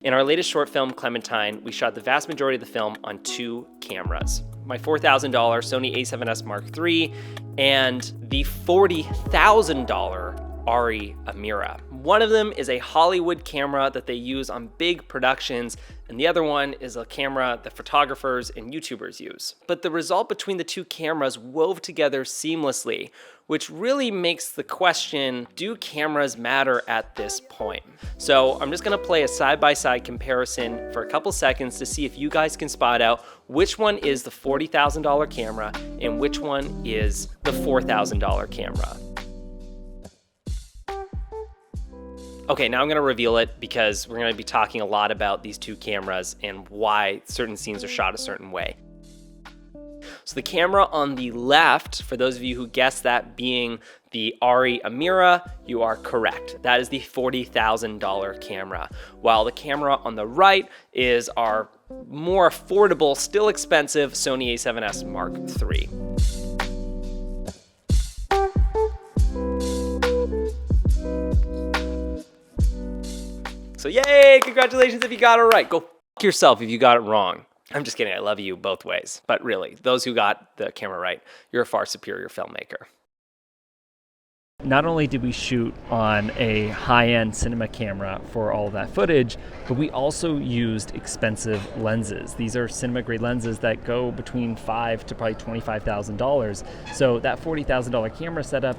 In our latest short film, Clementine, we shot the vast majority of the film on 2 cameras. My $4,000 Sony A7S Mark III and the $40,000 Arri Amira. One of them is a Hollywood camera that they use on big productions, and the other one is a camera that photographers and YouTubers use. But the result between the 2 cameras wove together seamlessly, which really makes the question, do cameras matter at this point? So I'm just gonna play a side-by-side comparison for a couple seconds to see if you guys can spot out which one is the $40,000 camera and which one is the $4,000 camera. Okay, now I'm gonna reveal it because we're gonna be talking a lot about these 2 cameras and why certain scenes are shot a certain way. So the camera on the left, for those of you who guessed that being the Arri Amira, you are correct. That is the $40,000 camera. While the camera on the right is our more affordable, still expensive Sony A7S Mark III. So yay, congratulations if you got it right. Go f yourself if you got it wrong. I'm just kidding, I love you both ways. But really, those who got the camera right, you're a far superior filmmaker. Not only did we shoot on a high-end cinema camera for all of that footage, but we also used expensive lenses. These are cinema-grade lenses that go between $5,000 to probably $25,000. So that $40,000 camera setup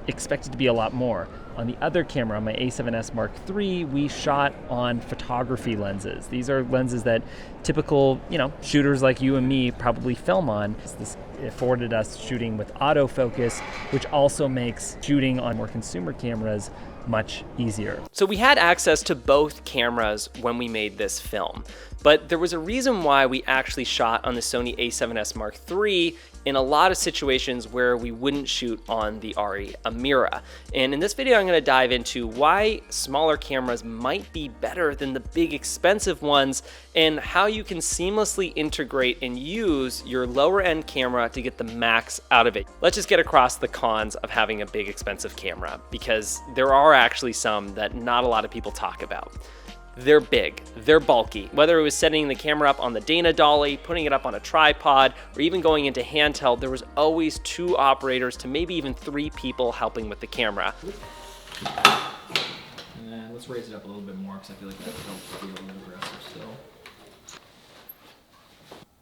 expected to be a lot more. On the other camera, on my A7S Mark III, we shot on photography lenses. These are lenses that typical, shooters like you and me probably film on. This afforded us shooting with autofocus, which also makes shooting on more consumer cameras much easier. So we had access to both cameras when we made this film, but there was a reason why we actually shot on the Sony A7S Mark III in a lot of situations where we wouldn't shoot on the Arri Amira. And in this video, I'm gonna dive into why smaller cameras might be better than the big expensive ones and how you can seamlessly integrate and use your lower end camera to get the max out of it. Let's just get across the cons of having a big expensive camera, because there are actually some that not a lot of people talk about. They're big, they're bulky. Whether it was setting the camera up on the Dana dolly, putting it up on a tripod, or even going into handheld, there was always 2 operators to maybe even 3 people helping with the camera. Let's raise it up a little bit more because I feel like that helps be a little aggressive still.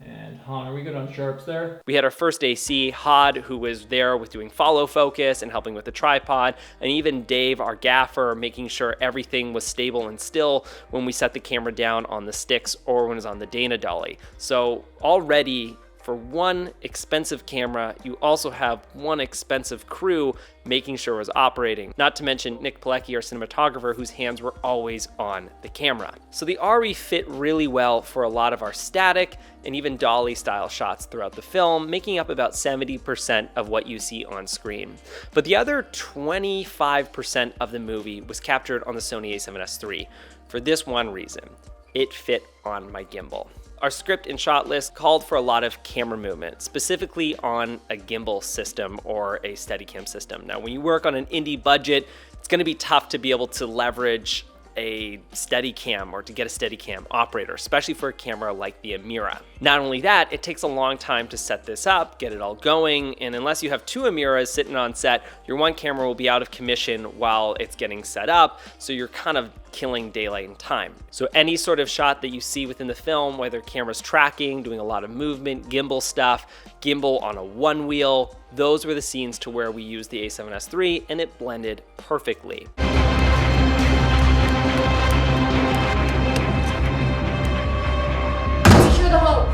And Han, are we good on sharps there? We had our first AC, Hod, who was there with doing follow focus and helping with the tripod, and even Dave, our gaffer, making sure everything was stable and still when we set the camera down on the sticks or when it was on the Dana dolly. So already, for one expensive camera, you also have one expensive crew making sure it was operating. Not to mention Nick Pilecki, our cinematographer, whose hands were always on the camera. So the Arri fit really well for a lot of our static and even dolly style shots throughout the film, making up about 70% of what you see on screen. But the other 25% of the movie was captured on the Sony A7S III for this one reason: it fit on my gimbal. Our script and shot list called for a lot of camera movement, specifically on a gimbal system or a Steadicam system. Now, when you work on an indie budget, it's gonna be tough to be able to leverage a Steadicam or to get a Steadicam operator, especially for a camera like the Amira. Not only that, it takes a long time to set this up, get it all going, and unless you have 2 Amiras sitting on set, your one camera will be out of commission while it's getting set up, so you're kind of killing daylight and time. So any sort of shot that you see within the film, whether camera's tracking, doing a lot of movement, gimbal stuff, gimbal on a 1 wheel, those were the scenes to where we used the A7S III, and it blended perfectly. Secure the hole!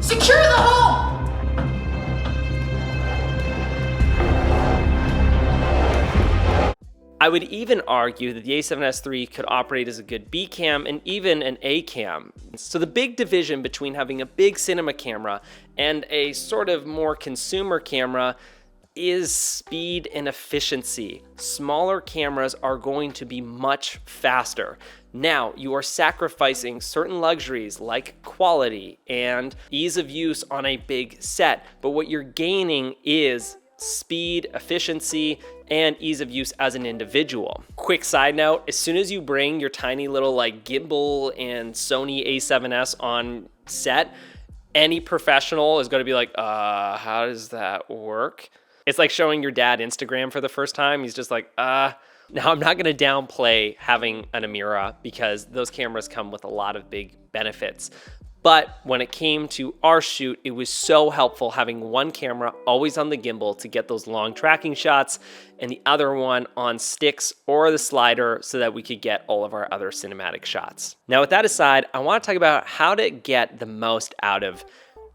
Secure the hole! I would even argue that the A7S III could operate as a good B cam and even an A cam. So the big division between having a big cinema camera and a sort of more consumer camera is speed and efficiency. Smaller cameras are going to be much faster. Now, you are sacrificing certain luxuries like quality and ease of use on a big set, but what you're gaining is speed, efficiency, and ease of use as an individual. Quick side note, as soon as you bring your tiny little like gimbal and Sony A7s on set, any professional is going to be like, how does that work? It's like showing your dad Instagram for the first time. He's just like, Now, I'm not going to downplay having an Amira because those cameras come with a lot of big benefits. But when it came to our shoot, it was so helpful having one camera always on the gimbal to get those long tracking shots and the other one on sticks or the slider so that we could get all of our other cinematic shots. Now, with that aside, I want to talk about how to get the most out of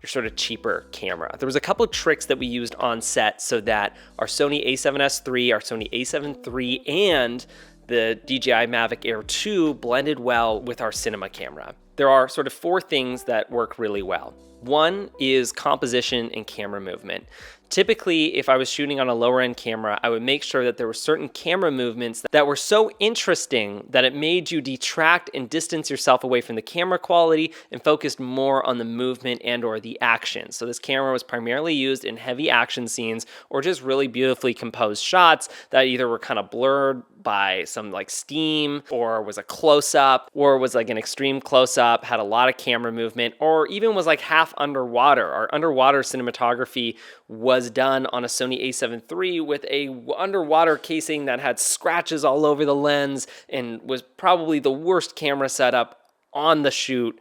your sort of cheaper camera. There was a couple of tricks that we used on set so that our Sony A7S III, our Sony A7 III, and the DJI Mavic Air 2 blended well with our cinema camera. There are sort of 4 things that work really well. One is composition and camera movement. Typically, if I was shooting on a lower end camera, I would make sure that there were certain camera movements that were so interesting that it made you detract and distance yourself away from the camera quality and focused more on the movement and or the action. So this camera was primarily used in heavy action scenes or just really beautifully composed shots that either were kind of blurred by some like steam or was a close-up or was like an extreme close-up, had a lot of camera movement, or even was like half underwater. Our underwater cinematography was done on a Sony A7 III with a underwater casing that had scratches all over the lens and was probably the worst camera setup on the shoot.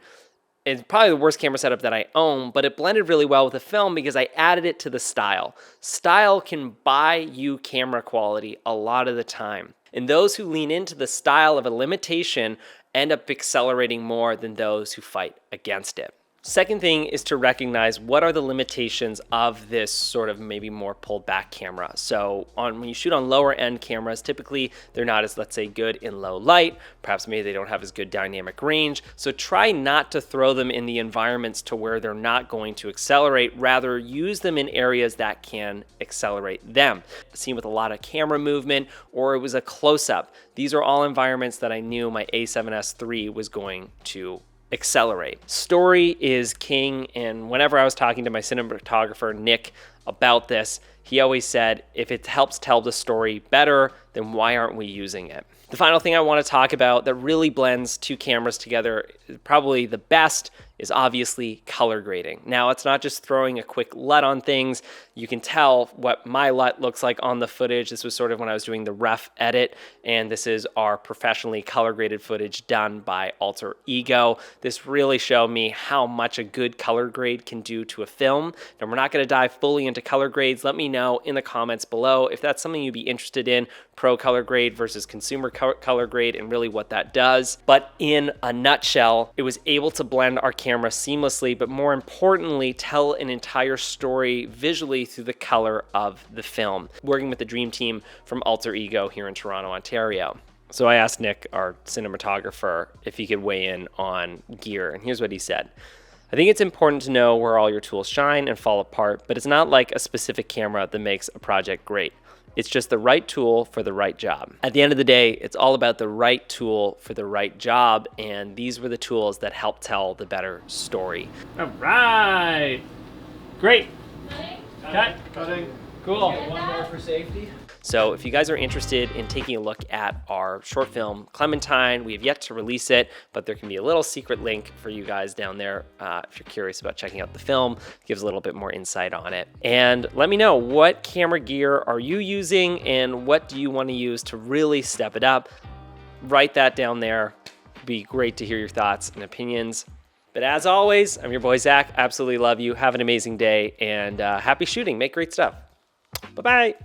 It's probably the worst camera setup that I own, but it blended really well with the film because I added it to the style. Style can buy you camera quality a lot of the time. And those who lean into the style of a limitation end up accelerating more than those who fight against it. Second thing is to recognize what are the limitations of this sort of maybe more pulled back camera. So when you shoot on lower end cameras, typically they're not as, let's say, good in low light. Perhaps maybe they don't have as good dynamic range. So try not to throw them in the environments to where they're not going to accelerate. Rather, use them in areas that can accelerate them. Seen with a lot of camera movement, or it was a close-up. These are all environments that I knew my A7S III was going to accelerate. Story is king, and whenever I was talking to my cinematographer, Nick, about this, he always said, if it helps tell the story better, then why aren't we using it? The final thing I want to talk about that really blends 2 cameras together, probably the best, is obviously color grading. Now, it's not just throwing a quick LUT on things. You can tell what my LUT looks like on the footage. This was sort of when I was doing the rough edit, and this is our professionally color graded footage done by Alter Ego. This really showed me how much a good color grade can do to a film. Now, we're not going to dive fully into color grades. Let me know in the comments below if that's something you'd be interested in, pro color grade versus consumer color grade, and really what that does. But in a nutshell, it was able to blend our camera seamlessly, but more importantly, tell an entire story visually through the color of the film, working with the dream team from Alter Ego here in Toronto, Ontario. So I asked Nick, our cinematographer, if he could weigh in on gear, and here's what he said. I think it's important to know where all your tools shine and fall apart, but it's not like a specific camera that makes a project great. It's just the right tool for the right job. At the end of the day, it's all about the right tool for the right job, and these were the tools that help tell the better story. All right. Great. Cutting. Cool. One more for safety. So if you guys are interested in taking a look at our short film, Clementine, we have yet to release it, but there can be a little secret link for you guys down there if you're curious about checking out the film. It gives a little bit more insight on it. And let me know, what camera gear are you using and what do you want to use to really step it up? Write that down there. It'd be great to hear your thoughts and opinions. But as always, I'm your boy Zach. Absolutely love you. Have an amazing day and happy shooting. Make great stuff. Bye-bye.